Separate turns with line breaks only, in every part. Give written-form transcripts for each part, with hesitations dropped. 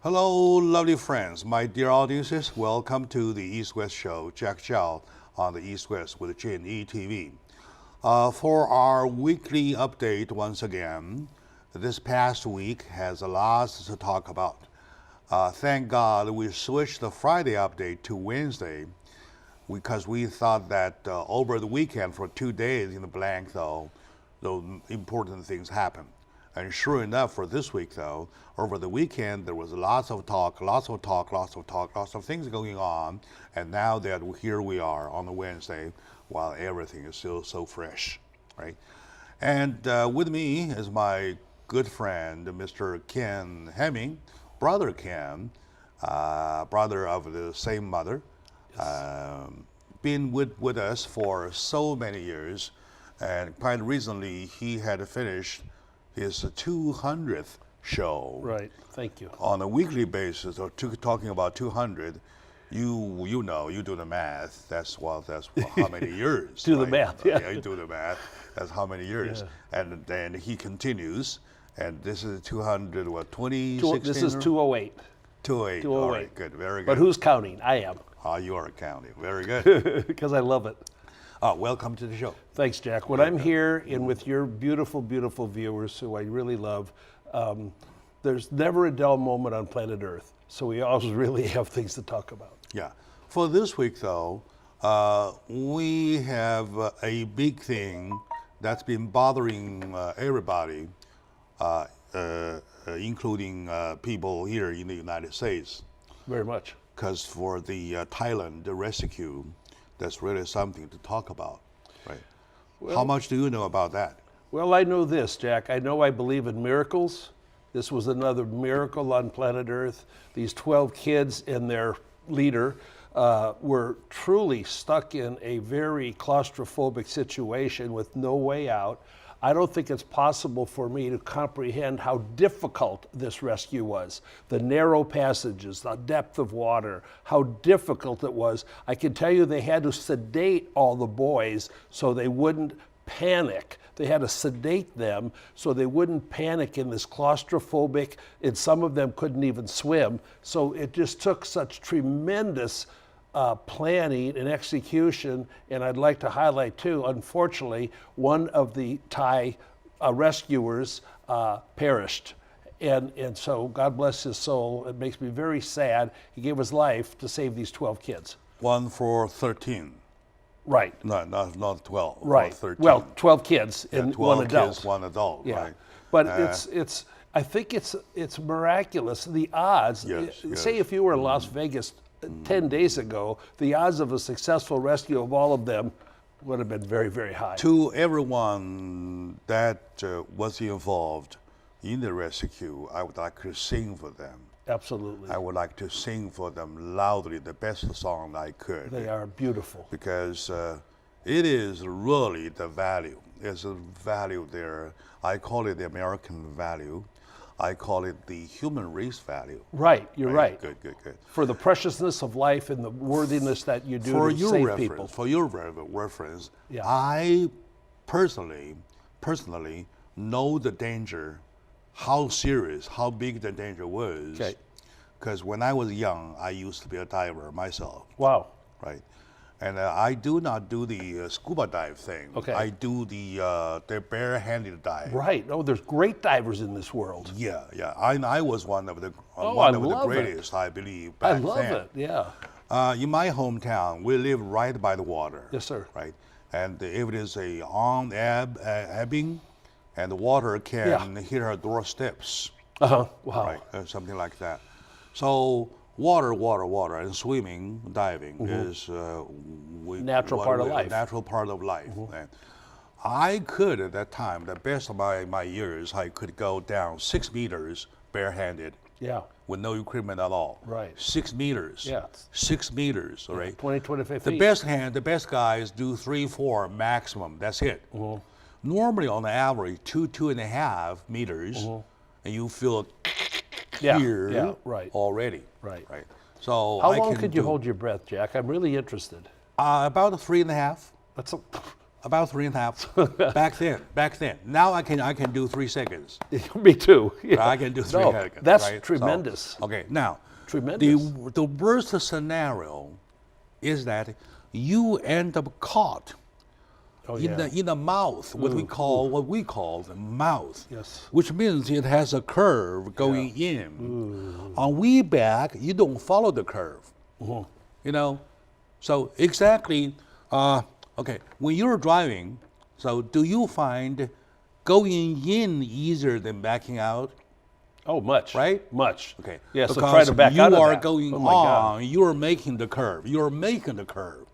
Hello, lovely friends, my dear audiences. Welcome to the East-West Show, Jack Chow on the East-West with J&E TV. For our weekly update once again, this past week has a lot to talk about. Thank God we switched the Friday update to Wednesday because we thought that over the weekend for 2 days in the blank, though, the important things happened. And sure enough, for this week, though, over the weekend, there was lots of things going on. And now that here we are on a Wednesday, while everything is still so fresh, right? And with me is my good friend, Mr. Ken Hemming, brother Ken, brother of the same mother, been with us for so many years. And quite recently, he had finished his 200th show.
Right, thank you.
On a weekly basis, or talking about 200, you know, you do the math. That's how many years.
Do
right?
the math, yeah.
Yeah, you do the math. That's how many years. Yeah. And then he continues, and this is 200, what, 2016?
This is 208.
208.
208.
All right, good, very good.
But who's counting? I am.
You are counting. Very good.
Because I love it.
Welcome to the show.
Thanks, Jack. When I'm here and with your beautiful, beautiful viewers, who I really love, there's never a dull moment on planet Earth. So we always really have things to talk about.
Yeah. For this week, though, we have a big thing that's been bothering everybody, including people here in the United States.
Very much.
Because for the Thailand rescue, that's really something to talk about, right? Well, how much do you know about that?
Well, I know this, Jack. I believe in miracles. This was another miracle on planet Earth. These 12 kids and their leader were truly stuck in a very claustrophobic situation with no way out. I don't think it's possible for me to comprehend how difficult this rescue was. The narrow passages, the depth of water, how difficult it was. I can tell you they had to sedate all the boys so they wouldn't panic. They had to sedate them so they wouldn't panic in this claustrophobic, and some of them couldn't even swim. So it just took such tremendous planning and execution, and I'd like to highlight too, unfortunately, one of the Thai rescuers perished. And so God bless his soul. It makes me very sad. He gave his life to save these 12 kids.
One for 13.
Right.
No, not 12.
Right.
13.
Well, 12 kids and
12
one adult.
Kids, one adult,
yeah.
right.
But I think it's miraculous. The odds, say if you were in Las Vegas 10 days ago, the odds of a successful rescue of all of them would have been very, very high.
To everyone that was involved in the rescue, I would like to sing for them.
Absolutely.
I would like to sing for them loudly the best song I could.
They are beautiful.
Because it is really the value. There's a value there. I call it the American value. I call it the human race value.
Right, you're right.
Good.
For the preciousness of life and the worthiness that you do to save people.
For your reference,
yeah.
I personally know the danger, how serious, how big the danger was.
Okay.
Because when I was young, I used to be a diver myself.
Wow.
Right. And I do not do the scuba dive thing.
Okay.
I do the bare-handed dive.
Right. Oh, there's great divers in this world.
Yeah. I was one of the greatest, I believe, back then.
I love it. Yeah.
In my hometown, we live right by the water.
Yes, sir.
Right. And if it is ebbing, and the water can hit our doorsteps.
Wow.
Right. Something like that. So water, and swimming, diving is
natural part of life.
Natural part of life. And I could, at that time, the best of my years, I could go down 6 meters barehanded.
Yeah.
With no equipment at all.
Right.
6 meters.
Yeah.
6 meters. All right.
25 feet.
The best guys do 3, 4 maximum. That's it. Normally, on the average, 2.5 meters, and you feel here already.
Right.
So
how long could you hold your breath, Jack? I'm really interested.
About 3.5.
That's
About 3.5. Back then. Now I can do 3 seconds.
Me too. Yeah.
I can do 3
No,
seconds.
that's
right?
tremendous.
So, okay, now
Tremendous.
the worst scenario is that you end up caught in the mouth, what we call the mouth.
Yes.
Which means it has a curve going in. On way back, you don't follow the curve. You know, so exactly. Okay, when you're driving, so do you find going in easier than backing out?
Oh, much.
Right?
Much.
Okay.
Yeah, so
because
try to back
you
out of
are
that.
going
Oh my God.
on, you're making the curve. You're making the curve.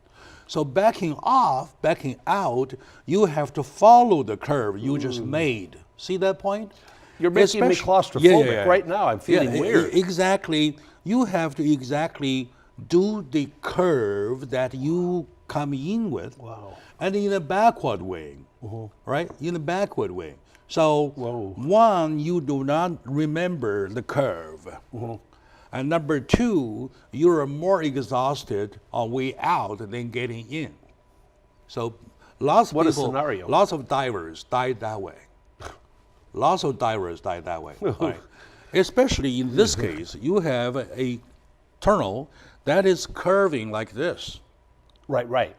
So backing off, backing out, you have to follow the curve you just made. See that point?
You're making me claustrophobic right now. I'm feeling weird.
Exactly. You have to exactly do the curve that you come in with.
Wow.
And in a backward way, right? In a backward way. So, one, you do not remember the curve. And number two, you're more exhausted on way out than getting in. So, lots of
What a
people,
scenario.
lots of divers died that way. Lots of divers died that way. Right? Especially in this case, you have a tunnel that is curving like this.
Right.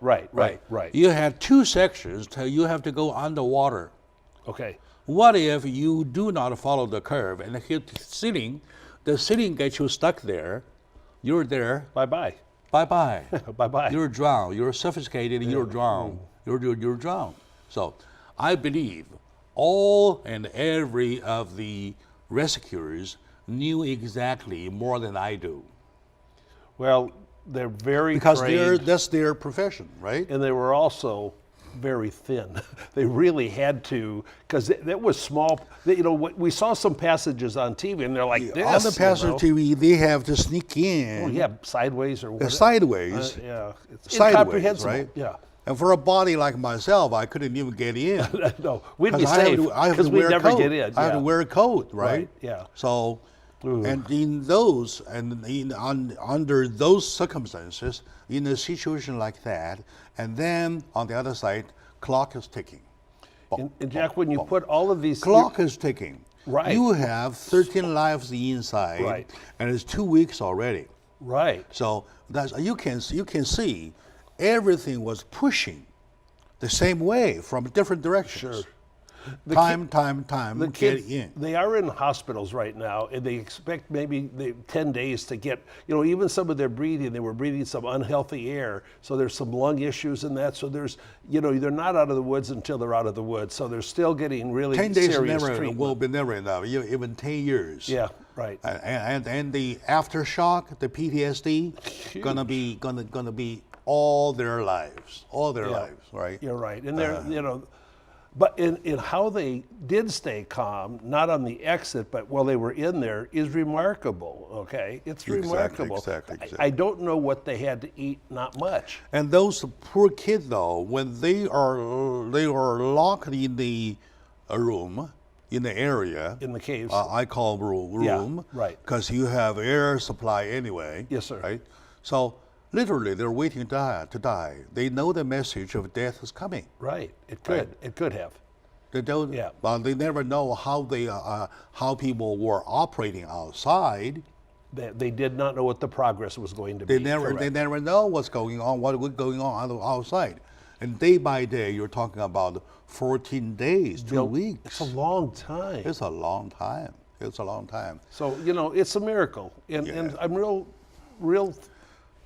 You have 2 sections till you have to go underwater.
Okay.
What if you do not follow the curve and hit the ceiling gets you stuck there, you're there,
Bye-bye.
bye-bye.
Bye-bye.
You're drowned, you're sophisticated, you're drowned. You're drowned. So I believe all and every of the rescuers knew exactly more than I do.
Well, they're very
Because
trained,
that's their profession, right?
and they were also very thin. They really had to, because that was small. We saw some passages on TV, and they're like this.
On the passenger TV, they have to sneak in.
Oh, yeah, sideways or whatever.
Sideways.
Yeah, it's
Sideways,
incomprehensible.
right?
Yeah.
And for a body like myself, I couldn't even get in.
No, we'd be
'Cause I
safe
have
because
to
we'd
wear a
never
coat.
get in.
I have to
Yeah.
wear a coat, right?
Right, yeah.
So, and in those, under those circumstances, in a situation like that, and then on the other side, clock is ticking.
And Jack, when you put all of these
Clock is ticking.
Right.
You have 13 lives inside,
Right.
and it's 2 weeks already.
right,
So that's you can see everything was pushing the same way from different directions.
Sure.
Time,
the
get
kids,
in.
they are in hospitals right now, and they expect maybe 10 days to get, even some of their breathing, they were breathing some unhealthy air, so there's some lung issues in that, so there's, they're not out of the woods until they're out of the woods, so they're still getting really
10 days
serious
never
treatment.
will be never enough. Even 10 years.
Yeah, right.
And the aftershock, the PTSD, gonna be all their lives, right?
You're right, and they're, but in how they did stay calm, not on the exit, but while they were in there, is remarkable. Okay, it's remarkable.
Exactly.
I don't know what they had to eat. Not much.
And those poor kids, though, when they are locked in the room, in the area,
In the caves.
I call room,
Yeah, right.
because you have air supply anyway.
Yes, sir.
Right. So literally, they're waiting to die. They know the message of death is coming.
Right. It could have.
They don't.
Yeah.
Well, they never know how how people were operating outside.
They did not know what the progress was going to
They
be.
never know what's going on, what was going on outside. And day by day, you're talking about 14 days, 2 weeks.
It's a long time.
It's a long time. It's a long time.
So it's a miracle, and I'm real.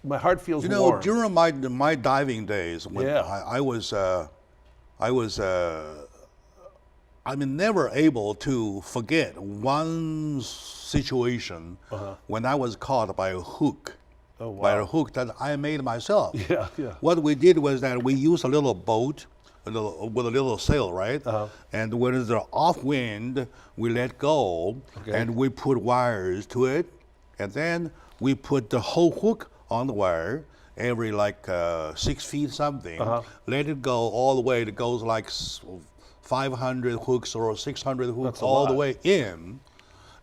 My heart feels
You know,
warm.
during my diving days, when
Yeah.
I'm never able to forget one situation when I was caught by a hook.
Oh, wow.
By a hook that I made myself.
Yeah.
What we did was that we used a little boat with a little sail, right? And when it's off wind, we let go, and we put wires to it, and then we put the whole hook on the wire every 6 feet something. Let it go all the way. It goes like 500 hooks or 600 hooks all the way in,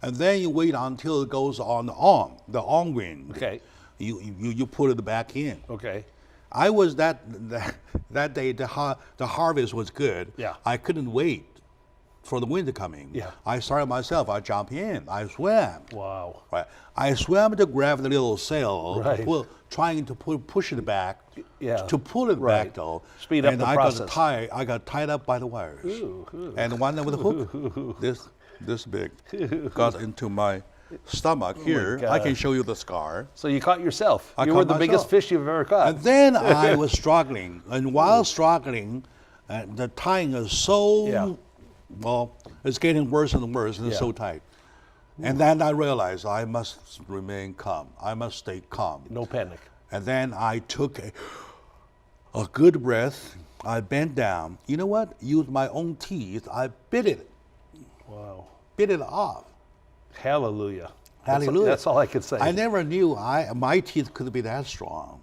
and then you wait until it goes on the on wind.
Okay.
You put it back in.
Okay.
I was that day. The harvest was good.
Yeah.
I couldn't wait for the winter coming.
Yeah.
I started myself. I jumped in. I swam.
Wow.
Right. I swam to grab the little sail,
Right.
trying to push it back.
Yeah.
To pull it
Right.
back though.
Speed up
and
the
I
process.
I got tied up by the wires. And one with a hook, this big, got into my stomach here. I can
God.
show you the scar.
So you caught yourself.
I
You
caught
were the
myself.
biggest fish you've ever caught.
And then I was struggling, and while struggling, the tying is so
Yeah.
well, it's getting worse and worse, and it's
Yeah.
so tight. And then I realized I must remain calm. I must stay calm.
No panic.
And then I took a good breath. I bent down. You know what? Used my own teeth. I bit it
Wow.
off.
Hallelujah.
Hallelujah.
That's all I could say.
I never knew my teeth could be that strong.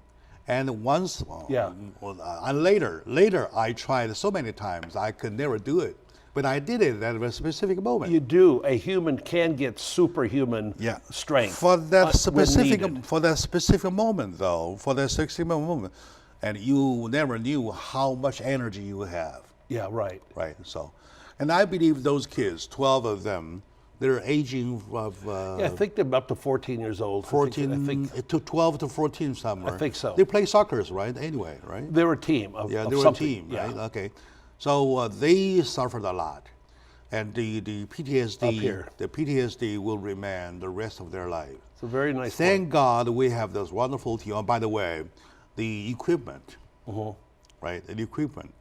And once,
Yeah.
And later I tried so many times. I could never do it. But I did it at a specific moment.
You do. A human can get superhuman
Yeah.
strength
For that
when needed.
specific moment, though, for that specific moment, and you never knew how much energy you have,
Yeah, right.
right? So, and I believe those kids, 12 of them, they're aging of
Yeah, I think they're up to 14 years old.
14
I think
to 12 to 14 somewhere.
I think so.
They play soccer, right? Anyway, right?
they're a team of,
Yeah,
of
they were a
something.
team,
Yeah.
right? Okay. So they suffered a lot. And the PTSD,
Up here.
the PTSD will remain the rest of their life.
It's a very nice
Thank God we have this wonderful team. Oh, by the way, the equipment, right? The equipment,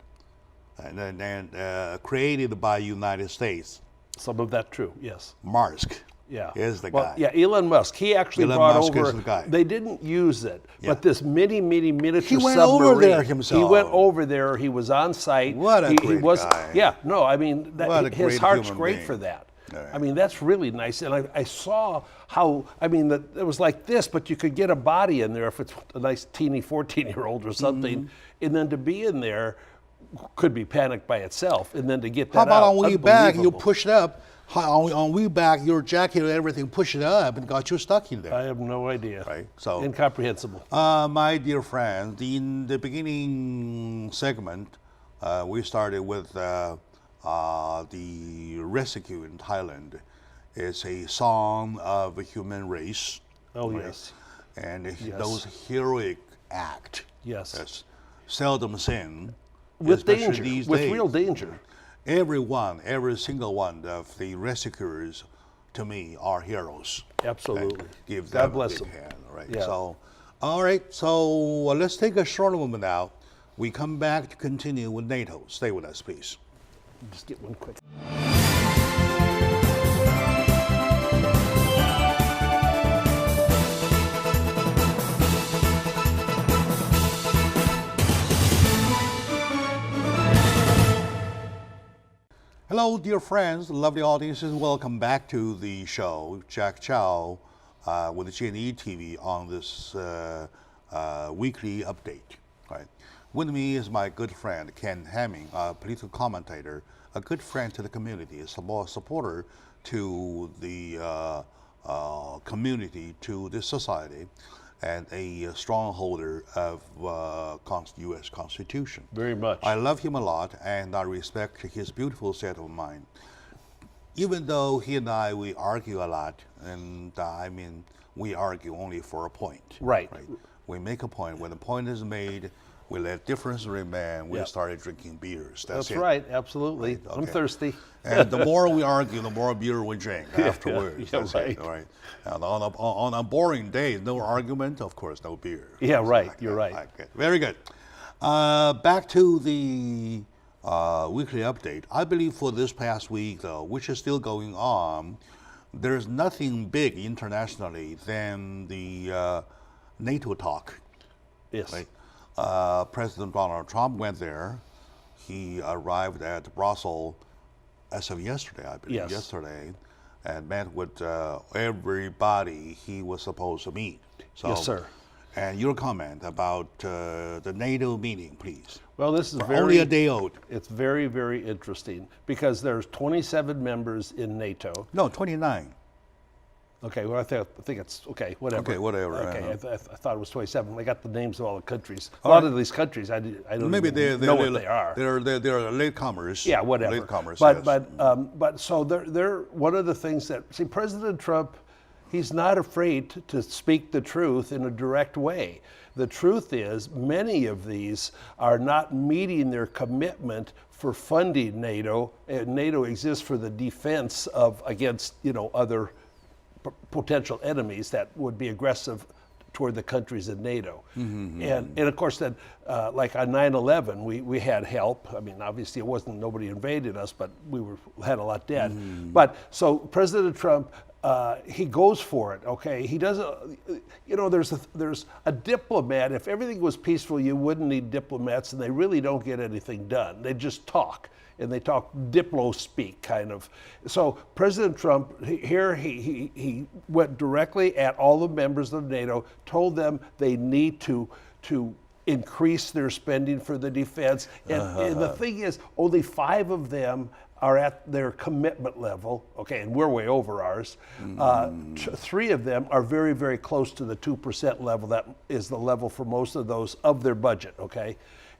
and then created by United States.
Some of that true, yes.
Maersk,
Yeah.
is the
Well,
guy.
yeah, Elon Musk. He actually
Elon
brought
Musk
over.
is the guy.
They didn't use it,
Yeah.
but this miniature
He went
submarine.
over there himself.
He went over there. He was on site.
What a
he
great
was,
guy.
Yeah, no, I mean,
What a
his
great
heart's
human
great
being.
for that.
All right.
I mean, that's really nice. And I saw how, I mean, that it was like this, but you could get a body in there if it's a nice teeny 14-year-old or something.
Mm-hmm.
And then to be in there could be panicked by itself. And then to get that
How about
out,
on way back, you
unbelievable.
push it up? On way back, your jacket and everything, push it up and got you stuck in there.
I have no idea.
Right, so-
Incomprehensible.
My dear friends, in the beginning segment, we started with the rescue in Thailand. It's a song of a human race.
Oh,
right?
yes.
And
Yes.
those heroic act
Yes.
that's seldom seen.
With
especially
danger,
these
with
days.
real danger.
Every single one of the rescuers, to me, are heroes.
Absolutely.
And give
God
them
bless
a big
them.
hand, right?
Yeah.
So, all right. So let's take a short moment now. We come back to continue with NATO. Stay with us, please.
Just get one quick.
Hello, dear friends, lovely audiences. Welcome back to the show. Jack Chow with the GNE TV on this weekly update. Right. With me is my good friend Ken Hamming, a political commentator, a good friend to the community, a supporter to the community, to the society, and a strong holder of U.S. Constitution.
Very much.
I love him a lot, and I respect his beautiful set of mind. Even though he and we argue a lot, and I mean, we argue only for a point.
Right.
We make a point. When the point is made, we let difference remain. We
Yep.
started drinking beers.
That's
it.
right, absolutely.
Right,
I'm
okay.
thirsty.
And the more we argue, the more beer we drink afterwards.
yeah,
That's
right.
it, all right. And on a boring day, no argument, of course, no beer.
Yeah, right,
Like
you're
that,
right.
like it. Very good. Back to the weekly update. I believe for this past week, though, which is still going on, there's nothing big internationally than the NATO talk.
Yes.
Right? President Donald Trump went there. He arrived at Brussels as of yesterday, I believe,
Yes.
yesterday, and met with everybody he was supposed to meet. So,
Yes, sir.
And your comment about the NATO meeting, please.
Well, this is
Only a day old.
It's very, very interesting because there's 27 members in NATO.
No, 29.
Okay, well, I think it's, okay, whatever.
Okay, whatever,
Okay,
uh-huh.
I thought it was 27. I got the names of all the countries. A lot of these countries, I don't
Maybe
even know what they are.
They're latecomers.
Yeah, whatever.
Latecomers,
But
yes.
but so they're one of the things that, see, President Trump, he's not afraid to speak the truth in a direct way. The truth is, many of these are not meeting their commitment for funding NATO. And NATO exists for the defense of against other potential enemies that would be aggressive toward the countries in NATO. And of course then, like on 9/11, we had help. I mean, obviously it wasn't, nobody invaded us, but we had a lot dead. But so President Trump, he goes for it, okay? He doesn't, there's a diplomat. If everything was peaceful, you wouldn't need diplomats, and they really don't get anything done. They just talk. And they talk diplo speak, kind of. So President Trump he went directly at all the members of NATO, told them they need to increase their spending for the defense. And the thing is, only 5 of them are at their commitment level, okay, and we're way over ours. 3 of them are very, very close to the 2% level. That is the level for most of those of their budget, okay?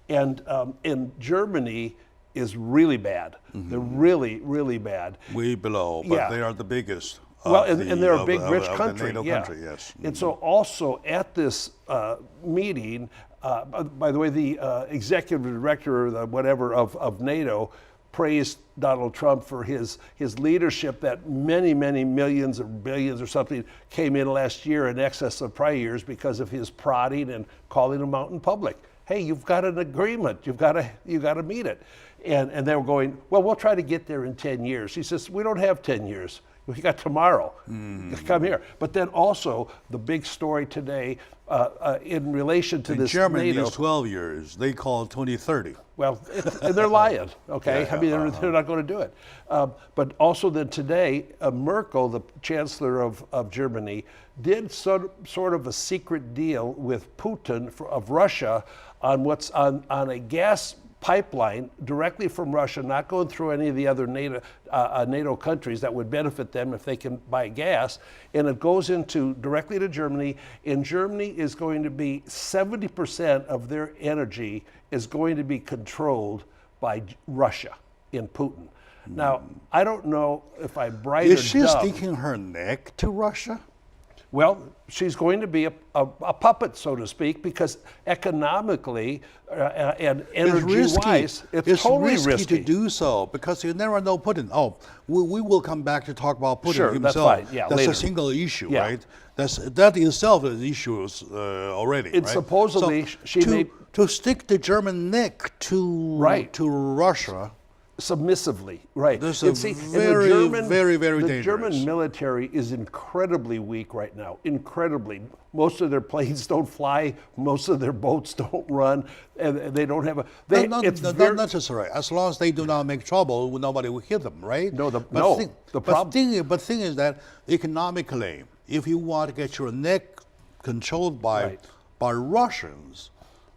And in Germany, is really bad. They're really, really bad.
Way below, but
Yeah.
they are the biggest.
Well, and they're a big, rich
of
country.
The NATO
Yeah.
country, yes.
And so also at this meeting, by the way, the executive director or the whatever of NATO praised Donald Trump for his leadership, that many, many millions or billions or something came in last year in excess of prior years because of his prodding and calling them out in public. Hey, you've got an agreement. You've got to meet it. And they were going, well, we'll try to get there in 10 years. He says, we don't have 10 years. We got tomorrow. Come here. But then also the big story today in relation to
In
this
Germany,
NATO.
it's 12 years. They call it 2030.
Well, and they're lying, okay?
Yeah,
I mean, they're not going to do it. But also then today, Merkel, the chancellor of Germany, did sort of a secret deal with Putin of Russia on what's on a gas pipeline directly from Russia, not going through any of the other NATO countries that would benefit them if they can buy gas, and it goes directly to Germany. And Germany is going to be 70% of their energy is going to be controlled by Russia in Putin. Now, I don't know if I'm bright or
Is she
dumb.
sticking her neck to Russia?
Well, she's going to be a puppet, so to speak, because economically and energy-wise, it's totally risky
to do so, because you never know Putin. Oh, we will come back to talk about Putin
Sure,
himself.
that's fine. Yeah,
that's
later.
a single issue,
Yeah.
right? That itself is issues already.
It's
right?
supposedly
to stick the German neck to Russia.
Submissively, right?
This
And
is
see,
very,
and
very, very
the
dangerous.
German military is incredibly weak right now. Incredibly. Most of their planes don't fly. Most of their boats don't run, and they don't have a.
Not necessary. As long as they do not make trouble, nobody will hit them, right?
The
thing is that economically, if you want to get your neck controlled by Russians,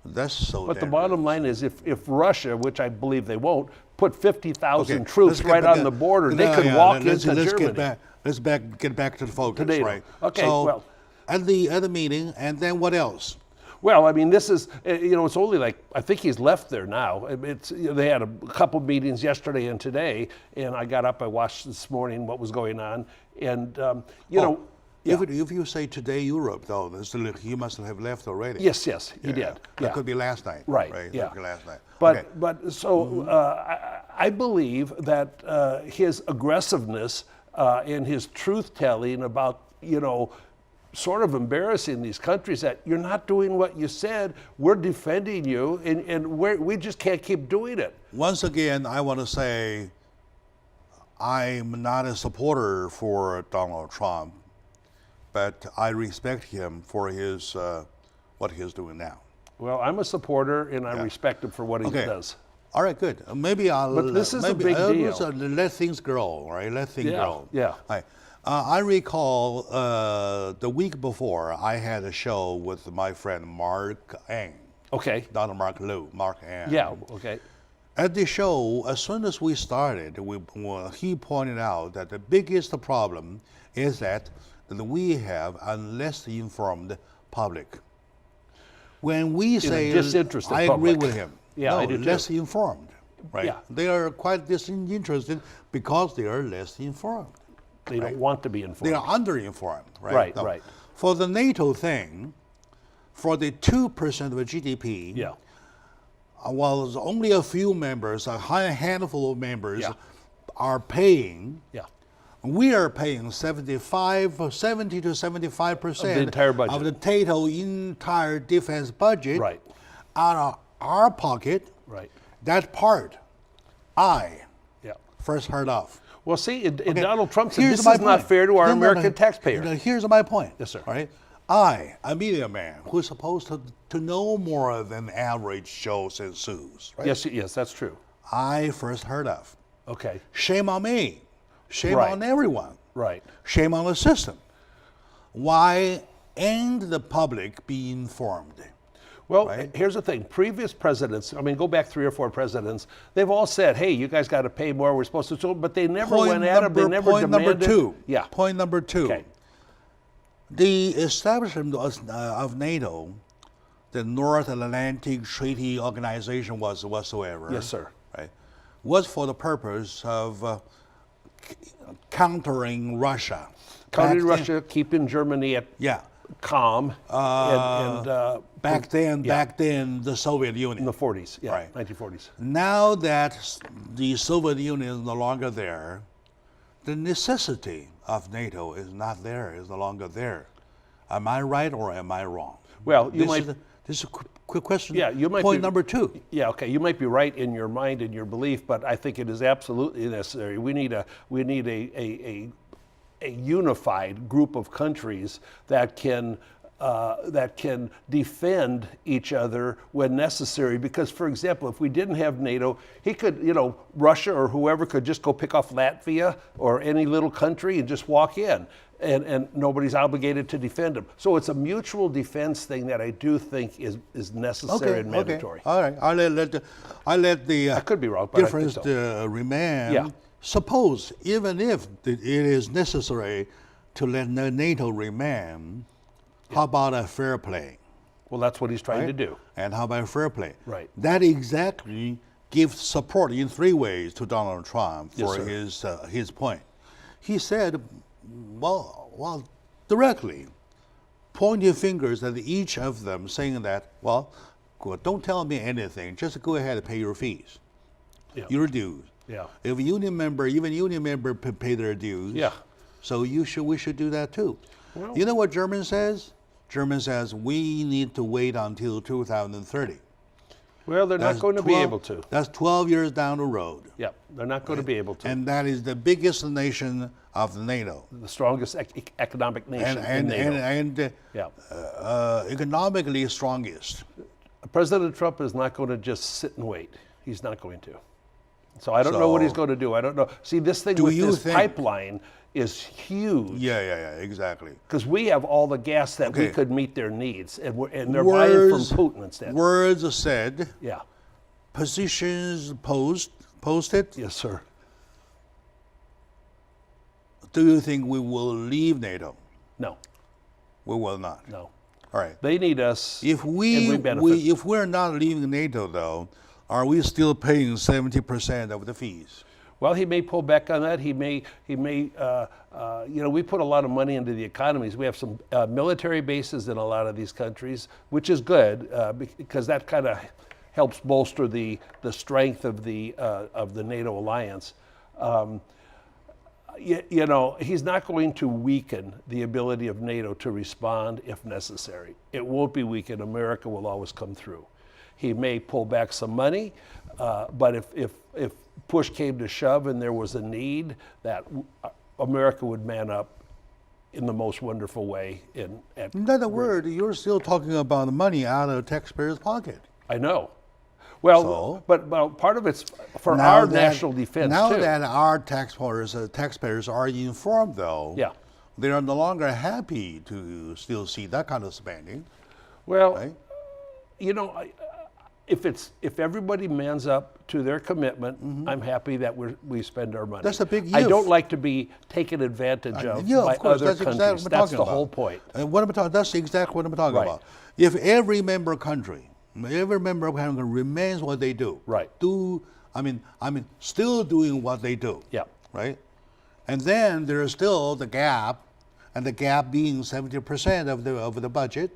that's so.
But
dangerous.
the bottom line is, if Russia, which I believe they won't, put 50,000 troops right on the border, they could walk into Germany.
Let's get back to the focus,
NATO.
right?
Okay,
so,
well.
At the meeting, and then what else?
Well, I mean, this is, it's only like, I think he's left there now. They had a couple meetings yesterday and today, and I got up, I watched this morning what was going on, and,
Yeah. If you say today Europe, though, he must have left already.
Yes, he did.
That
Yeah.
could be last night.
Right.
That could be last night.
But
Okay.
but so I believe that his aggressiveness and his truth telling about sort of embarrassing these countries, that you're not doing what you said, we're defending you, and we just can't keep doing it.
Once again, I want to say I'm not a supporter for Donald Trump, but I respect him for his what he's doing now.
Well, I'm a supporter, and I respect him for what he does.
All right, good. Maybe I'll.
But this is a big
I'll
deal.
just, let things grow, right? Let things grow.
Yeah.
All right. I recall the week before I had a show with my friend Mark Ang.
Okay.
Not Mark Liu, Mark Ang.
Yeah. Okay.
At the show, as soon as we started, he pointed out that the biggest problem is that that we have a less informed public. When we say,
disinterested
I agree
public.
with him.
Yeah,
no,
I do too.
less informed, right?
Yeah.
They are quite disinterested because they are less informed.
They don't want to be informed.
They are underinformed, right?
Right,
No.
right.
For the NATO thing, for the 2% of the GDP,
Yeah.
Well, there's only a few members, a handful of members
Yeah.
are paying.
Yeah.
We are paying 70 to 75%
Of the entire budget.
of the total entire defense budget
Right.
out of our pocket.
Right.
That part, I
Yeah.
first heard of.
Well, see, and Donald Trump said
Here's
this
my
is not
point.
fair to our
No, no,
American
no.
taxpayer.
No, here's my point.
Yes, sir.
Right? I, a media man, who's supposed to know more than average Joes and Sues, right?
Yes, that's true.
I first heard of.
Okay.
Shame on me. Shame
Right.
on everyone.
Right.
Shame on the system. Why ain't the public be informed?
Well,
Right.
here's the thing. Previous presidents, I mean, go back 3 or 4 presidents, they've all said, hey, you guys got to pay more, we're supposed to, but they never went at them, they never
point
demanded.
number two.
Yeah.
Point number two.
Okay.
The establishment of NATO, the North Atlantic Treaty Organization whatsoever.
Yes, sir.
Right, was for the purpose of countering Russia.
Countering
Back then-
Russia, keeping Germany at
Yeah.
calm,
Back then,
yeah.
the Soviet
in
Union.
the 40s, yeah,
Right.
1940s.
Now that the Soviet Union is no longer there, the necessity of NATO is not there, is no longer there. Am I right or am I wrong?
Well, you
This
might.
is this is a quick question.
Yeah, you might
Point
be-
number two.
Yeah, okay. You might be right in your mind and your belief, but I think it is absolutely necessary. We need a unified group of countries that can defend each other when necessary. Because, for example, if we didn't have NATO, Russia or whoever could just go pick off Latvia or any little country and just walk in. And nobody's obligated to defend them. So it's a mutual defense thing that I do think is necessary and mandatory.
All right. I let the
I could be wrong, but I think
difference
so.
remain.
Yeah.
Suppose even if it is necessary to let NATO remain, how about a fair play?
Well, that's what he's trying to do.
And how about fair play?
Right.
That exactly gives support in 3 ways to Donald Trump
Yes,
for
sir.
his point. He said, well, directly, pointing fingers at each of them, saying that, well, don't tell me anything. Just go ahead and pay your fees,
Yeah.
your dues.
Yeah.
If even union member pay their dues,
Yeah.
so we should do that too.
Well-
You know what German says? German says we need to wait until 2030.
Well, they're not going to be able to.
That's 12 years down the road.
Yeah, they're not going to be able to.
And that is the biggest nation of NATO.
The strongest economic nation in NATO.
And
Yeah.
economically strongest.
President Trump is not going to just sit and wait. He's not going to. So I don't know what he's
So-
going to do. I don't know. See, this thing
Do
with
you
this
think-
pipeline is huge.
Yeah, exactly.
Because we have all the gas that we
Okay.
could meet their needs, and they're buying from Putin instead.
Words are said,
Yeah.
positions posted.
Yes, sir.
Do you think we will leave NATO?
No.
We will not.
No.
All right.
They need us.
If
and
we
benefit.
if we're not leaving NATO though, are we still paying 70% of the fees?
Well, he may pull back on that. He may. We put a lot of money into the economies. We have some military bases in a lot of these countries, which is good because that kind of helps bolster the strength of the NATO alliance. He's not going to weaken the ability of NATO to respond if necessary. It won't be weakened. America will always come through. He may pull back some money, but if push came to shove and there was a need, that America would man up in the most wonderful way.
In other words, you're still talking about money out of the taxpayers' pocket.
I know. Well,
So?
but part of it's for
Now
our
that-
national defense
Now
too.
that our taxpayers are informed, though,
Yeah.
they are no longer happy to still see that kind of spending.
Well,
Right?
if everybody mans up to their commitment, I'm happy that we spend our money.
That's a big
I
if.
don't like to be taken advantage of
Yeah,
by
of course.
other
That's
countries.
exactly what I'm
That's
talking
the
about.
whole point.
And what I'm talking, that's exactly what I'm talking
Right.
about. If every member country remains what they do,
Right.
still doing what they do,
Yeah.
right? And then there is still the gap, and the gap being 70% of the budget,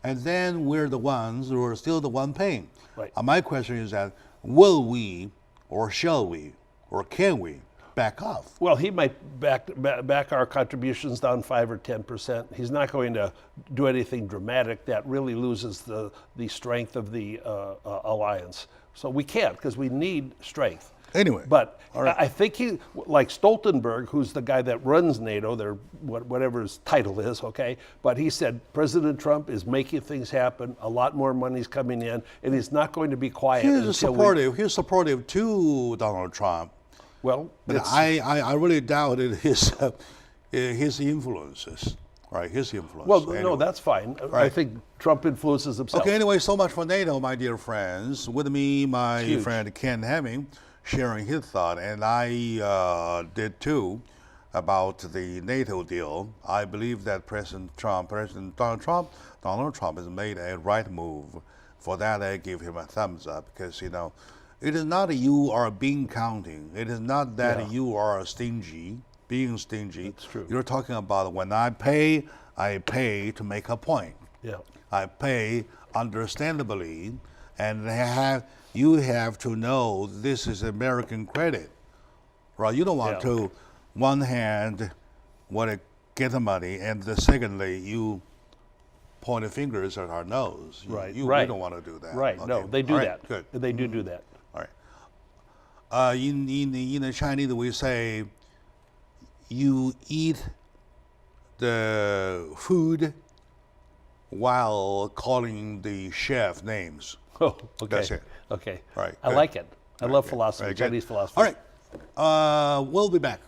and then we're the ones who are still the one paying.
Right.
My question is that will we, or shall we, or can we back off?
Well, he might back our contributions down 5 or 10%. He's not going to do anything dramatic that really loses the strength of the alliance. So we can't, because we need strength.
Anyway,
But
all right.
I think he, like Stoltenberg, who's the guy that runs NATO, whatever his title is, okay? But he said President Trump is making things happen. A lot more money's coming in, and he's not going to be quiet
He's supportive to Donald Trump.
Well,
But I really doubted his influences, right? His influence.
well,
Anyway.
no, that's fine. I
Right.
think Trump influences himself.
Okay, anyway, so much for NATO, my dear friends. With me, my
Huge.
friend Ken Hemming, sharing his thought, and I did too, about the NATO deal. I believe that President Donald Trump has made a right move. For that, I give him a thumbs up, because, it is not you are being counting. It is not that
Yeah.
you are being stingy.
That's true.
You're talking about when I pay to make a point.
Yeah.
I pay understandably, and you have to know this is American credit, right? You don't want
Yeah.
to, one hand, want to get the money, and secondly, you point fingers at our nose.
Right,
You
right.
don't want to do that.
Right.
Okay.
No, they do
All right,
that.
Good.
They do that.
All right. In Chinese, we say you eat the food while calling the chef names.
Oh, okay.
That's it.
Okay.
Right,
I
good.
like it. I love
Okay.
philosophy,
Very good.
Chinese philosophy.
All right. We'll be back.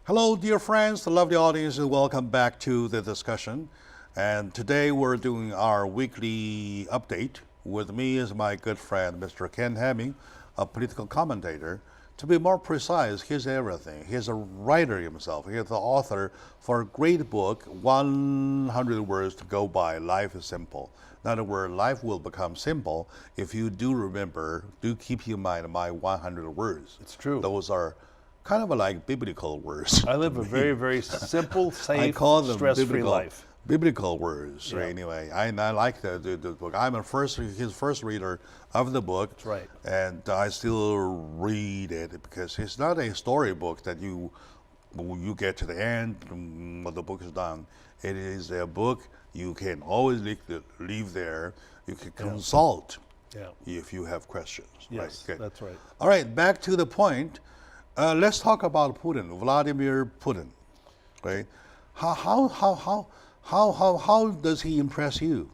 Hello, dear friends, the lovely audience, and welcome back to the discussion. And today we're doing our weekly update. With me is my good friend, Mr. Ken Hemming, a political commentator. To be more precise, he's everything. He's a writer himself. He's the author for a great book, 100 Words to Go By, Life is Simple. In other words, life will become simple if you do keep in mind my 100 words.
It's true.
Those are kind of like biblical words.
I live a very, very simple,
I
safe,
call them
stress-free life.
biblical words.
Yeah.
Anyway, I like the book. I'm his first reader of the book.
That's right.
And I still read it because it's not a storybook that you get to the end when the book is done. It is a book you can always leave there. You can consult
Yeah.
if you have questions.
Yes,
Right, good.
that's right.
All right, back to the point. Let's talk about Putin, Vladimir Putin. Right? How does he impress you?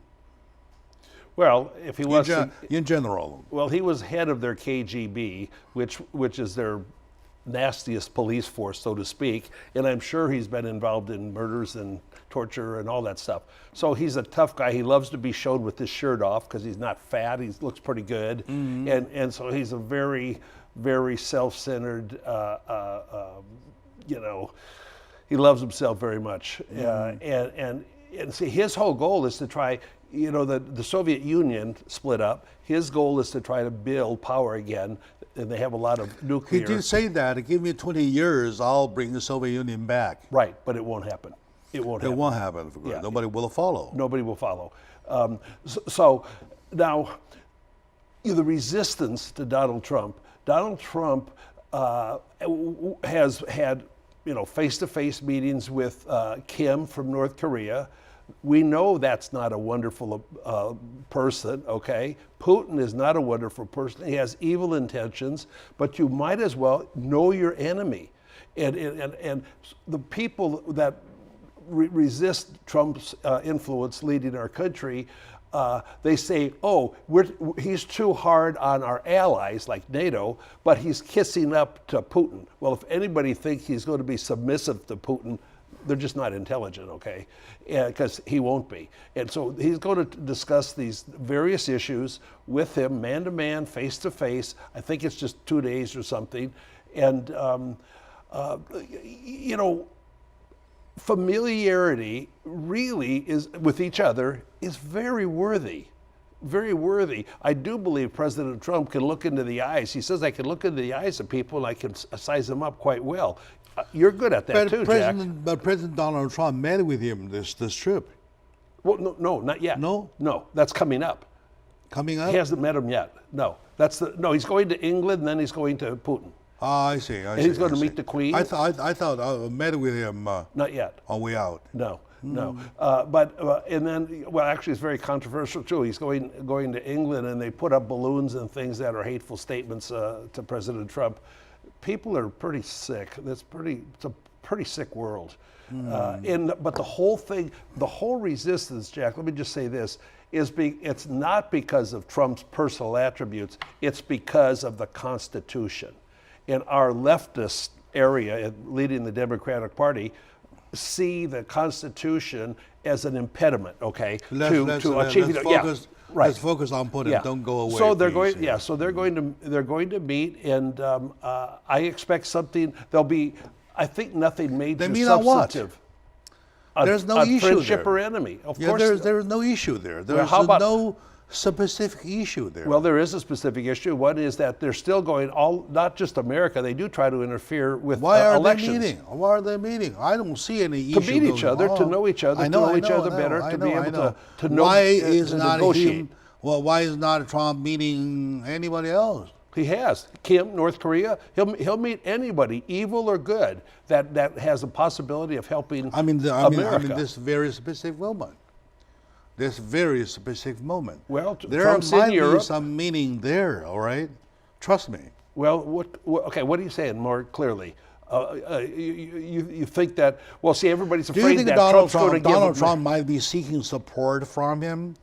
Well, if he wants to,
In general.
well, he was head of their KGB, which is their nastiest police force, so to speak. And I'm sure he's been involved in murders and torture and all that stuff. So he's a tough guy. He loves to be shown with his shirt off because he's not fat. He looks pretty good. And so he's a very, very self-centered, he loves himself very much. And see, his whole goal is to try, the Soviet Union split up. His goal is to try to build power again. And they have a lot of
He
nuclear.
did say that. Give me 20 years, I'll bring the Soviet Union back.
Right, but it won't happen. It won't
It
happen.
won't happen. For good.
Yeah.
Nobody will follow.
Nobody will follow. So now, the resistance to Donald Trump. Donald Trump has had face-to-face meetings with Kim from North Korea. We know that's not a wonderful person, okay? Putin is not a wonderful person. He has evil intentions, but you might as well know your enemy. And the people that resist Trump's influence leading our country they say, oh, he's too hard on our allies like NATO, but he's kissing up to Putin. Well, if anybody thinks he's going to be submissive to Putin, they're just not intelligent, okay? Because he won't be. And so he's going to discuss these various issues with him, man to man, face to face. I think it's just 2 days or something. And, you know, familiarity really is with each other is very worthy. Very worthy. I do believe President Trump can look into the eyes. He says I can look into the eyes of people and I can size them up quite well. You're good at that too, Jack.
But President Donald Trump met with him this trip.
Well, no, not yet.
No?
No, that's coming up.
Coming up?
He hasn't met him yet. No, he's going to England and then he's going to Putin.
I see.
And he's going to meet the Queen.
I thought I met with him.
Not yet.
On way out.
No. But and then, well, actually, it's very controversial too. He's going to England, and they put up balloons and things that are hateful statements to President Trump. People are pretty sick. It's a pretty sick world. But the whole thing, the whole resistance, Jack. Let me just say this: it's not because of Trump's personal attributes. It's because of the Constitution. In our leftist area, leading the Democratic Party, see the Constitution as an impediment, okay, to achieving.
Let's focus on Putin.
Yeah.
Don't go away.
So they're
please.
going. Yeah. So they're going to meet, and I expect something. There'll be, I think, nothing major
They meet on what?
substantive.
There's no issue
friendship
there.
or enemy. Of
Yeah,
course,
there's no issue there. There's no specific issue there.
well, there is a specific issue. One is that they're still going not just America. They do try to interfere with elections.
They meeting? Why are they meeting? I don't see any
To
issue
meet each
going
other,
on.
to know each other,
I know,
to know each other better,
I
to
know,
be
I
able
know.
to know.
Why is
to
not
negotiate.
him? Well, why is not Trump meeting anybody else?
He has. Kim, North Korea, he'll meet anybody, evil or good, that has a possibility of helping America.
This very specific moment. This very specific moment.
Well,
there
Trump's
might
in Europe.
be some meaning there, all right? Trust me.
Well, what are you saying more clearly? You think that, well, see, everybody's
Do you
afraid
think
that
Donald
Trump's
Trump might be seeking support from him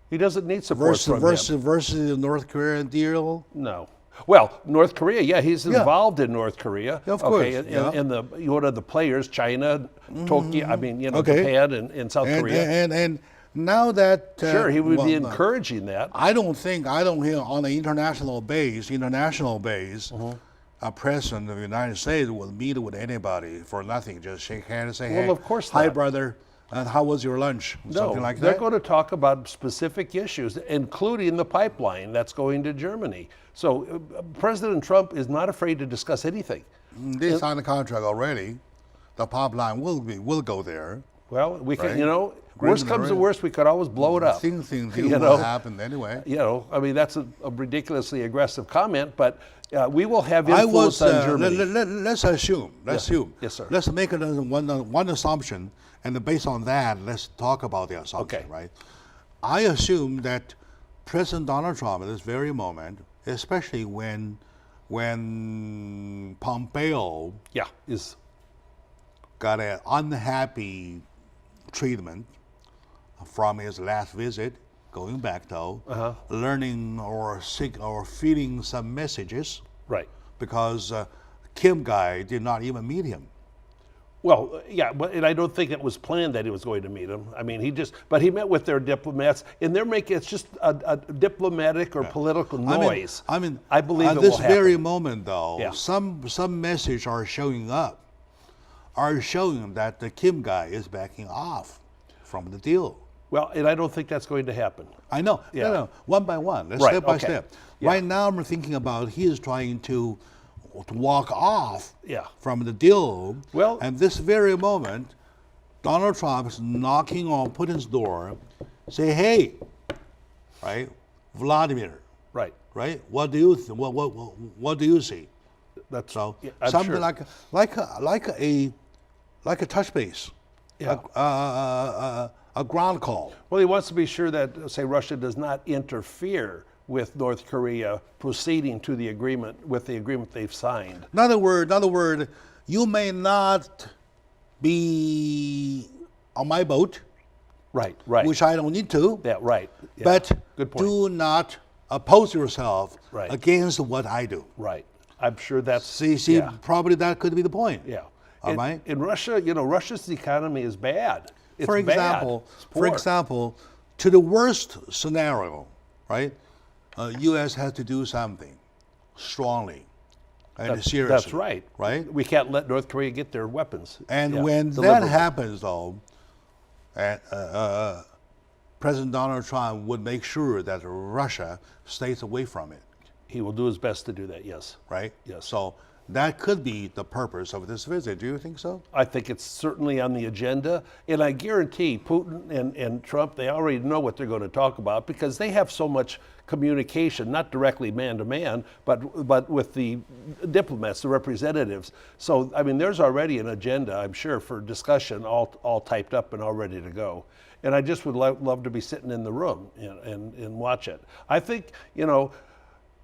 He doesn't need support from him.
versus the North Korean deal?
No. Well, North Korea, yeah, he's involved in North Korea.
Yeah, of course.
Okay, and one of the players, China, Tokyo, Japan and South Korea.
And now that
Sure, he would be encouraging that.
I don't hear on the international base, a president of the United States will meet with anybody for nothing, just shake hands and say, hey,
Well, of course
hi
not.
brother, and how was your lunch? Something like
they're
that.
going to talk about specific issues, including the pipeline that's going to Germany. So President Trump is not afraid to discuss anything.
They signed a contract already. The pipeline will go there.
Well, we can,
Right.
worst comes to worst, we could always blow it up.
Things will happen anyway.
That's a ridiculously aggressive comment, but we will have influence on Germany.
Let's assume.
Yes, sir.
Let's make one assumption, and based on that, let's talk about the assumption,
Okay.
right? I assume that President Donald Trump at this very moment, especially when Pompeo
is
got an unhappy treatment from his last visit, going back though, learning or feeling some messages,
right.
because Kim guy did not even meet him.
Well, and I don't think it was planned that he was going to meet him. I mean, but he met with their diplomats, and it's just a diplomatic or political noise.
I mean,
I believe
at
it
this
will happen.
very moment though,
Yeah.
some message are showing that the Kim guy is backing off from the deal.
Well, and I don't think that's going to happen.
I know.
Yeah.
No, one by one,
Right,
step by
okay.
step.
Yeah.
Right now, I'm thinking about he is trying to walk off
Yeah.
from the deal.
Well-
and this very moment, Donald Trump is knocking on Putin's door, say, "Hey, right, Vladimir,
Right.
right? What do you what do you see?"
That's
So
I'm
something
sure.
like a touch base,
Yeah.
a ground call.
Well, he wants to be sure that, say, Russia does not interfere with North Korea proceeding to the agreement they've signed.
In other word, you may not be on my boat,
Right, right.
Which I don't need to.
Yeah, right. Yeah.
But
Good point.
do not oppose yourself
Right.
against what I do.
Right. I'm sure that's
See,
yeah.
probably that could be the point.
Yeah.
Am I?
In Russia, Russia's economy is bad. It's
For
bad.
example,
It's poor.
to the worst scenario, right? U.S. has to do something strongly and seriously.
That's right.
Right?
We can't let North Korea get their weapons.
And
Yeah,
when that
deliverable.
happens, though, President Donald Trump would make sure that Russia stays away from it,
He will do his best to do that, yes.
right?
Yes.
So that could be the purpose of this visit. Do you think so?
I think it's certainly on the agenda. And I guarantee Putin and Trump, they already know what they're going to talk about because they have so much communication, not directly man to man, but with the diplomats, the representatives. So, I mean, there's already an agenda, I'm sure, for discussion all typed up and all ready to go. And I just would love to be sitting in the room and watch it. I think,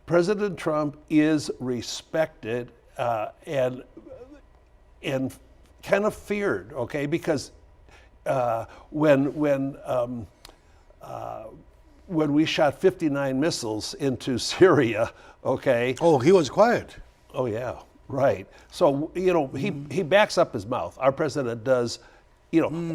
President Trump is respected and kind of feared, okay? Because when we shot 59 missiles into Syria, okay?
Oh, he was quiet.
Oh yeah, right. So he backs up his mouth. Our president does.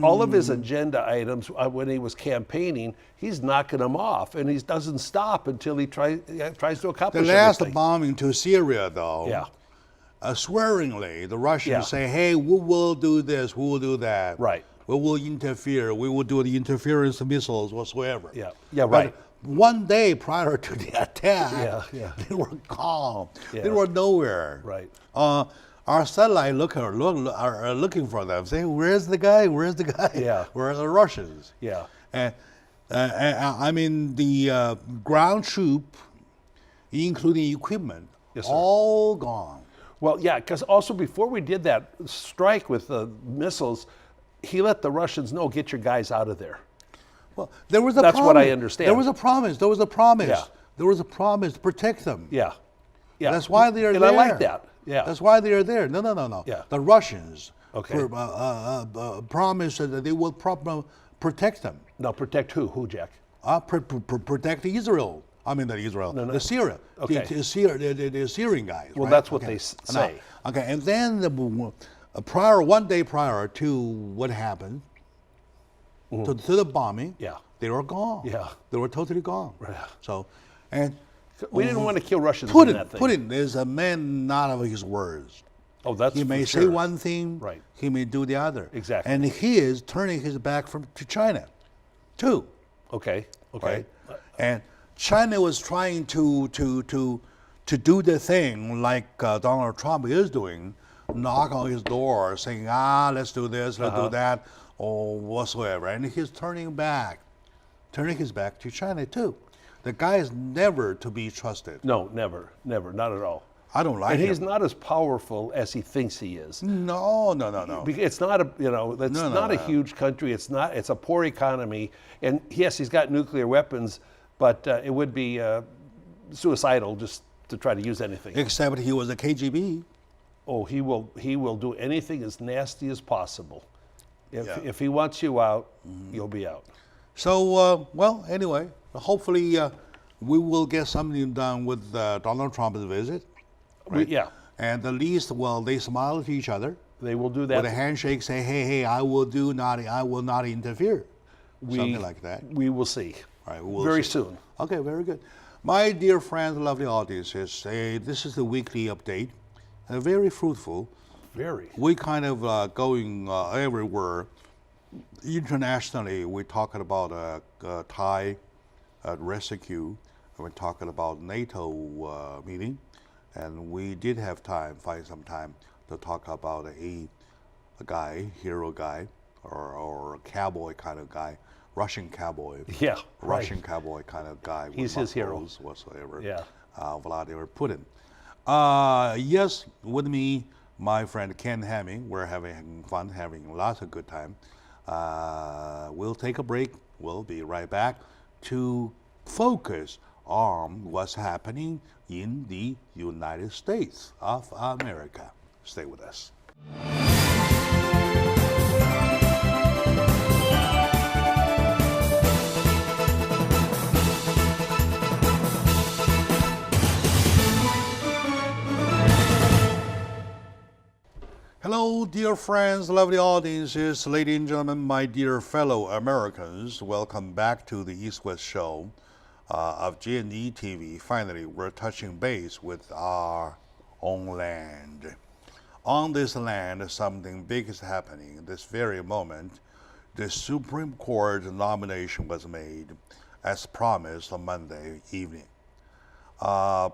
All of his agenda items when he was campaigning, he's knocking them off, and he doesn't stop until he tries to accomplish
The last
everything.
bombing to Syria, though,
Yeah.
Swearingly, the Russians
Yeah.
say, hey, we will do this, we will do that.
Right.
We will interfere, we will do the interference missiles whatsoever.
Yeah. Yeah,
But
right.
one day prior to the attack,
Yeah.
they were gone.
Yeah.
They were nowhere.
Right.
Our satellite are looking for them, saying, where's the guy? Where's the guy?
Yeah.
Where are the Russians?
Yeah.
And I mean, the ground troop, including equipment,
Yes, sir.
all gone.
Well, yeah, because also before we did that strike with the missiles, he let the Russians know, get your guys out of there.
Well, there was a
That's
promise.
what I understand.
There was a promise. There was a promise.
Yeah.
There was a promise to protect them.
Yeah. Yeah.
That's why they are
and
there.
I like that. Yeah.
That's why they are there. No.
Yeah.
The Russians
Okay.
promised that they will protect them.
Now, protect who? Who, Jack?
Protect Israel. I mean, not Israel.
No.
The Syria.
Okay.
The Syrian guys.
Well,
right?
that's what
Okay.
they say.
No. Okay, and then one day prior to what happened, to the bombing,
Mm-hmm. Yeah.
they were gone.
Yeah.
They were totally gone.
Yeah.
So, and
We didn't want to kill Russians in that thing.
Putin is a man not of his words.
Oh, that's
He may
for
say
sure.
one thing,
Right.
he may do the other.
Exactly.
And he is turning his back to China, too.
Okay.
Right? And China was trying to do the thing like Donald Trump is doing, knock on his door, saying, let's do this, let's do that, or whatsoever. And he's turning his back to China too. The guy is never to be trusted.
No, never, not at all.
I don't like
And
him.
he's not as powerful as he thinks he is.
No.
It's not a it's
No,
not a huge country. It's a poor economy, and yes, he's got nuclear weapons, but it would be suicidal just to try to use anything.
Except he was a KGB.
Oh, he will do anything as nasty as possible.
Yeah.
If he wants you out, you'll be out.
So, well, anyway, hopefully we will get something done with Donald Trump's visit. Right?
Yeah,
And at least, well, they smile at each other.
they will do that.
With a handshake, say, hey, I will not interfere. Something like that.
We will see.
All right, we will
Very
see.
soon.
Okay, very good. My dear friends, lovely audiences, this is the weekly update. Very fruitful.
Very.
We kind of going everywhere. Internationally, we're talking about Thai rescue. We're talking about NATO meeting. And we did have find some time to talk about a guy, hero guy, or cowboy kind of guy, Russian cowboy.
Yeah,
Russian cowboy kind of guy.
He's his hero.
Whatsoever.
Yeah.
Vladimir Putin. Yes, with me, my friend Ken Hemming. We're having fun, having lots of good time. We'll take a break. We'll be right back to focus on what's happening in the United States of America. Stay with us. Hello, dear friends, lovely audiences, ladies and gentlemen, my dear fellow Americans. Welcome back to the East-West show of G&E TV. Finally, we're touching base with our own land. On this land, something big is happening. This very moment, the Supreme Court nomination was made as promised on Monday evening.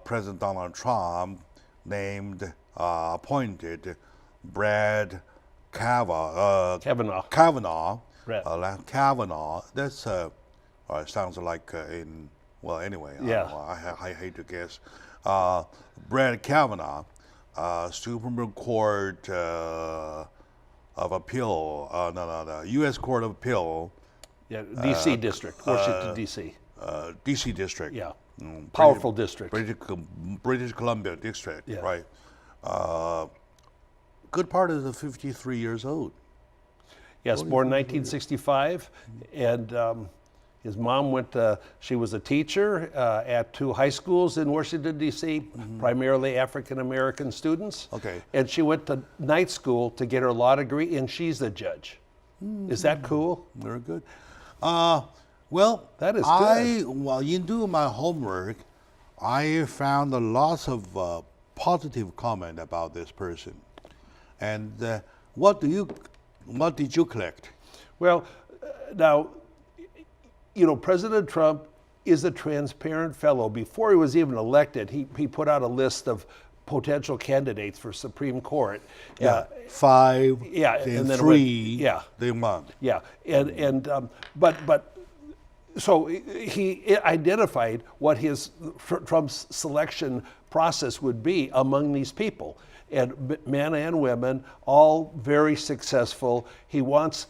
President Donald Trump appointed Brad Kavanaugh.
Brett.
Kavanaugh. That's it sounds like anyway.
Yeah.
I hate to guess. Brad Kavanaugh, Supreme Court of Appeal. No. U.S. Court of Appeal.
Yeah, D.C. district, Washington, D.C.
D.C. district.
Yeah. Powerful district.
British Columbia district.
Yeah.
Right. Good part of the 53 years old.
Yes, born 1965, and his mom she was a teacher at two high schools in Washington, D.C., primarily African-American students.
Okay.
And she went to night school to get her law degree, and she's a judge. Is that cool?
Very good. Well,
that is good.
While in doing my homework, I found lots of positive comment about this person. And what did you collect?
Well, now, President Trump is a transparent fellow. Before he was even elected, he put out a list of potential candidates for Supreme Court.
Yeah, 5,
yeah,
then
and then
3, then 1.
Yeah, but so he identified what Trump's selection process would be among these people, and men and women, all very successful. He wants,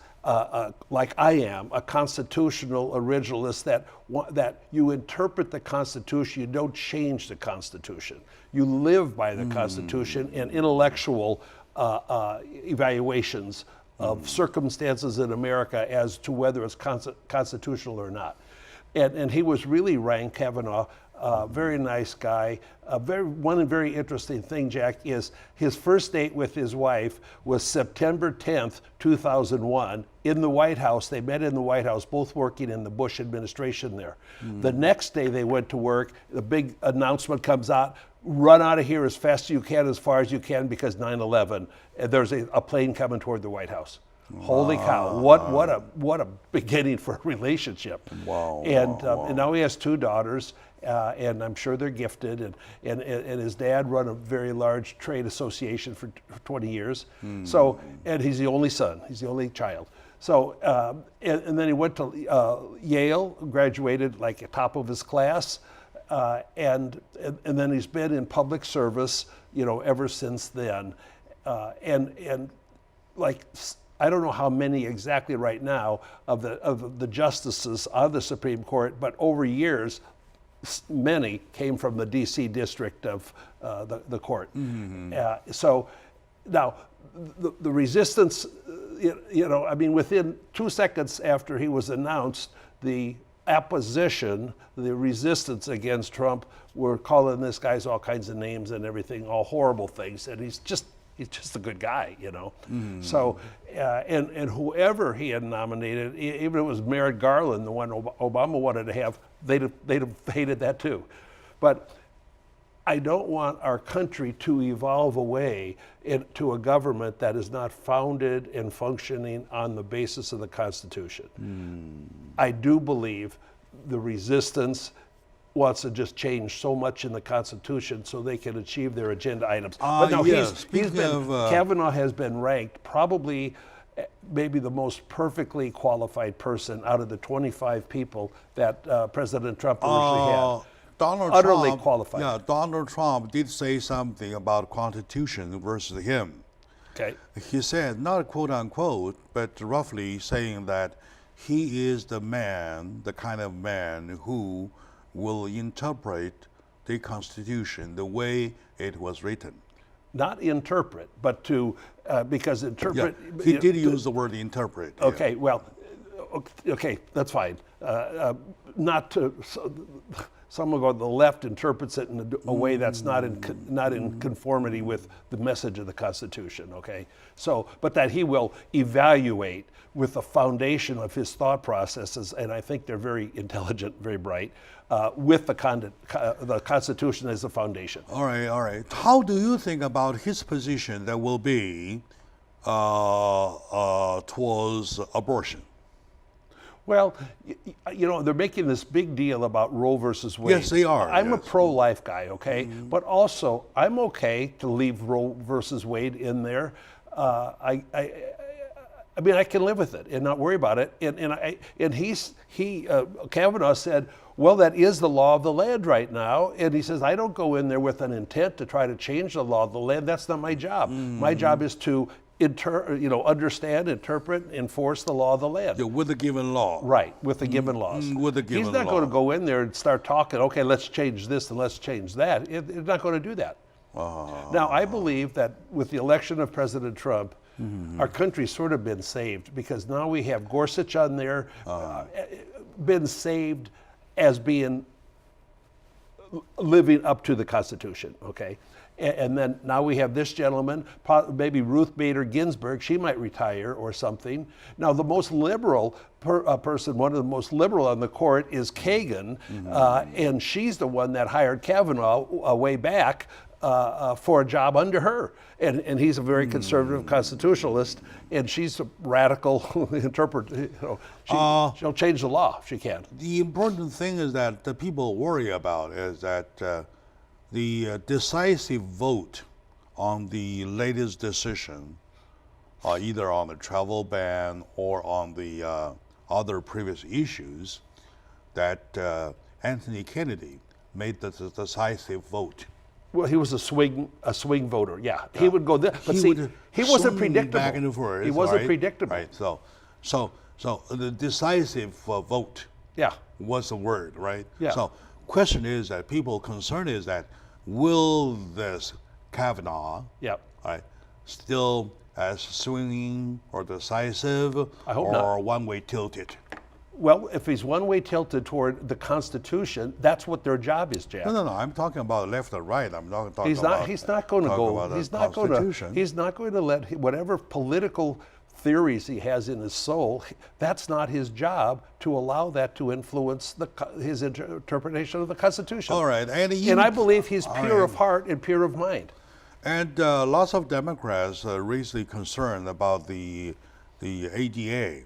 like I am, a constitutional originalist that you interpret the Constitution, you don't change the Constitution. You live by the Constitution and intellectual evaluations of circumstances in America as to whether it's constitutional or not. And he was really ranked, Kavanaugh, very nice guy. One very interesting thing, Jack, is his first date with his wife was September 10th, 2001, in the White House. They met in the White House, both working in the Bush administration there. The next day they went to work, the big announcement comes out, run out of here as fast as you can, as far as you can, because 9/11, there's a plane coming toward the White House. Holy cow! What a beginning for a relationship.
Wow!
And now he has 2 daughters, and I'm sure they're gifted. And his dad run a very large trade association for 20 years. So, and he's the only son. He's the only child. So, and then he went to Yale, graduated like at top of his class. And then he's been in public service, ever since then. And like, I don't know how many exactly right now of the justices of the Supreme Court, but over years, many came from the D.C. district of the court. So now the resistance, within 2 seconds after he was announced, the opposition, the resistance against Trump, were calling this guy's all kinds of names and everything, all horrible things, and he's just a good guy, So, and whoever he had nominated, even if it was Merrick Garland, the one Obama wanted to have, they'd have hated that too. But I don't want our country to evolve away into a government that is not founded and functioning on the basis of the Constitution. I do believe the resistance wants to just change so much in the Constitution so they can achieve their agenda items. But no, Kavanaugh has been ranked probably maybe the most perfectly qualified person out of the 25 people that President Trump originally had. Utterly qualified.
Yeah, Donald Trump did say something about Constitution versus him.
Okay.
He said, not quote unquote, but roughly saying that he is the kind of man who will interpret the Constitution the way it was written.
Not interpret, but to, because interpret...
Yeah, he did use the word interpret.
Okay,
yeah.
well, Okay, that's fine. Not to. Someone on the left interprets it in a way that's not in conformity with the message of the Constitution. Okay, so but that he will evaluate with the foundation of his thought processes, and I think they're very intelligent, very bright, with the Constitution as the foundation.
All right, all right. How do you think about his position that will be towards abortion?
Well, you know, they're making this big deal about Roe versus Wade.
Yes, they are.
I'm a
yes.
pro-life guy, okay? But also, I'm okay to leave Roe versus Wade in there. I mean, I can live with it and not worry about it. And Kavanaugh said, well, that is the law of the land right now. And he says, I don't go in there with an intent to try to change the law of the land. That's not my job. My job is to understand, interpret, enforce the law of the land.
Yeah, with the given law.
Right, with the given laws.
With the given
He's not
law.
going to go in there and start talking, okay, let's change this and let's change that. He's not going to do that. Now, I believe that with the election of President Trump, our country's sort of been saved because now we have Gorsuch on there, been saved as being living up to the Constitution, okay? And then now we have this gentleman, maybe Ruth Bader Ginsburg, she might retire or something. Now the most liberal person, one of the most liberal on the court is Kagan, and she's the one that hired Kavanaugh way back for a job under her. And he's a very conservative constitutionalist, and she's a radical interpreter. She'll change the law if she can.
The important thing is that the people worry about is that the decisive vote on the latest decision, either on the travel ban or on the other previous issues, that Anthony Kennedy made the decisive vote.
Well, he was a swing voter. Yeah, he would go there. But he wasn't predictable.
Back and forth,
he wasn't
right?
predictable.
Right. So the decisive vote.
Yeah.
Was the word, right?
Yeah.
So question is that people concern is that will this Kavanaugh,
Yep.
right, still as swinging or decisive,
I hope
or
not.
one-way tilted?
Well, if he's one-way tilted toward the Constitution, that's what their job is, Jack.
No. I'm talking about left or right. I'm not talking
He's
about.
not going to
talking
go.
about the
He's not going to.
Constitution.
He's not going to let whatever political theories he has in his soul. That's not his job to allow that to influence his interpretation of the Constitution.
All right, and
I believe he's pure
right.
of heart and pure of mind.
And lots of Democrats raised the concern about the ADA,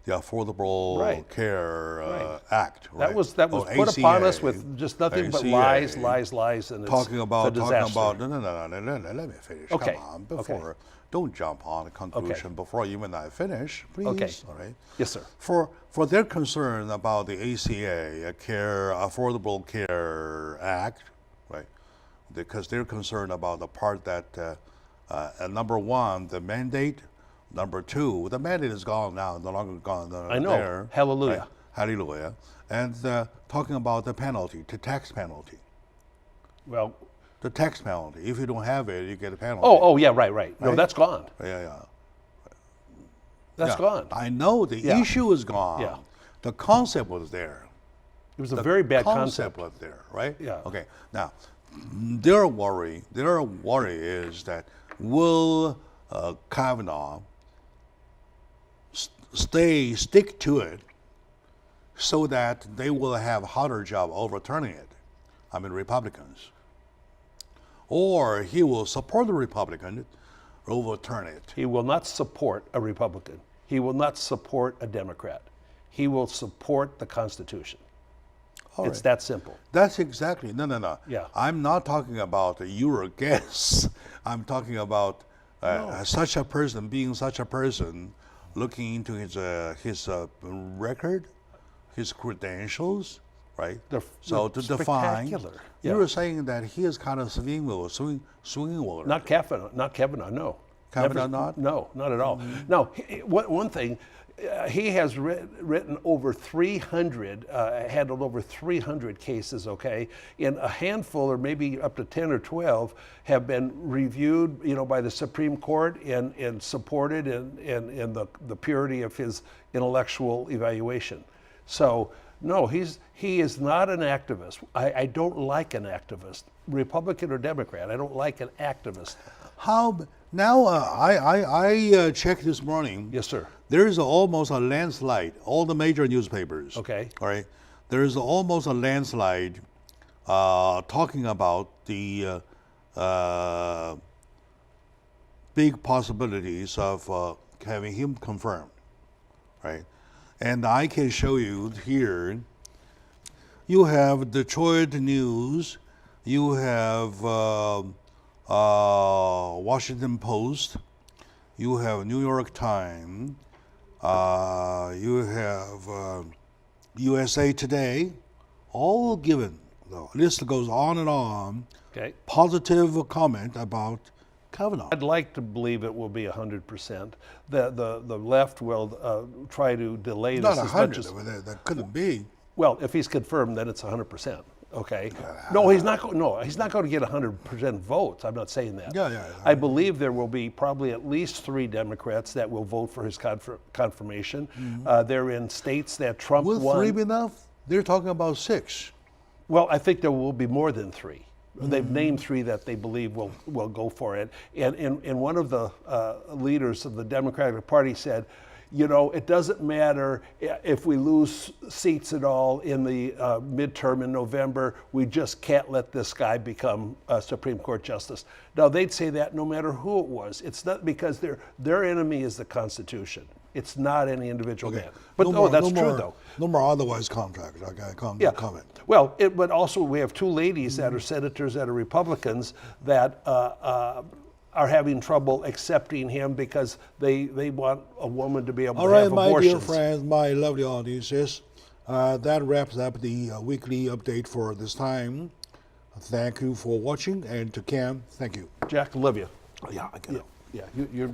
the Affordable
Right.
Care
Right.
Act. Right?
That was put
ACA,
upon us with just nothing but lies, and it's
talking about
a disaster.
no, let me finish.
Okay.
Come on, before don't jump on a conclusion before even I finish, please.
Okay.
All right.
Yes, sir.
For their concern about the ACA, Affordable Care Act, right? Because they're concerned about the part that number one, the mandate. Number two, the mandate is gone now, no longer gone.
I know.
There,
Hallelujah.
right? Hallelujah. And talking about the penalty, the tax penalty.
Well,
The tax penalty. If you don't have it, you get a penalty.
oh, yeah, right. No,
Right?
that's gone.
Yeah.
That's
Yeah.
gone.
I know the
Yeah.
issue is gone.
Yeah.
The concept was there.
It was a very bad
concept
concept.
was there, right?
Yeah.
Okay. Now, their worry is that will Kavanaugh stick to it so that they will have a harder job overturning it. I mean, Republicans. Or he will support the Republican, overturn it.
He will not support a Republican. He will not support a Democrat. He will support the Constitution.
All
It's
right.
that simple.
That's exactly, no.
Yeah.
I'm not talking about your guess. I'm talking about such a person, being such a person, looking into his record, his credentials, right? So to define,
spectacular.
you
Yeah.
were saying that he is kind of swinging voter.
Not Kavanaugh, no.
Kavanaugh not?
No, not at all. Now, one thing, he has written over 300, handled over 300 cases, okay? And a handful, or maybe up to 10 or 12, have been reviewed, by the Supreme Court and supported in the purity of his intellectual evaluation. So, no, he is not an activist. I don't like an activist, Republican or Democrat. I don't like an activist.
How now? I checked this morning.
Yes, sir.
There is almost a landslide. All the major newspapers.
Okay.
All right. There is almost a landslide talking about the big possibilities of having him confirmed. Right. And I can show you here. You have Detroit News. You have Washington Post. You have New York Times. You have USA Today. All given. The list goes on and on.
Okay.
Positive comment about Kavanaugh.
I'd like to believe it will be 100%. The left will try to delay this
Not
as
100.
much as.
That couldn't be.
Well, if he's confirmed, then it's 100%. Okay. No, he's not. He's not going to get 100% votes. I'm not saying that.
Yeah.
I believe there will be probably at least 3 Democrats that will vote for his confirmation. They're in states that Trump
Will
won.
3 be enough? They're talking about 6.
Well, I think there will be more than 3. They've named 3 that they believe will go for it. And one of the leaders of the Democratic Party said, it doesn't matter if we lose seats at all in the midterm in November. We just can't let this guy become a Supreme Court justice. Now, they'd say that no matter who it was. It's not because their enemy is the Constitution. It's not any individual man. But that's true, though.
No more otherwise contract. Okay, comment.
Well, but also we have 2 ladies that are senators that are Republicans that are having trouble accepting him because they want a woman to be able to have abortions.
All right, my dear friends, my lovely audiences, that wraps up the weekly update for this time. Thank you for watching, and to Cam, thank you.
Jack, love you.
Yeah, I get it.
Yeah, you're.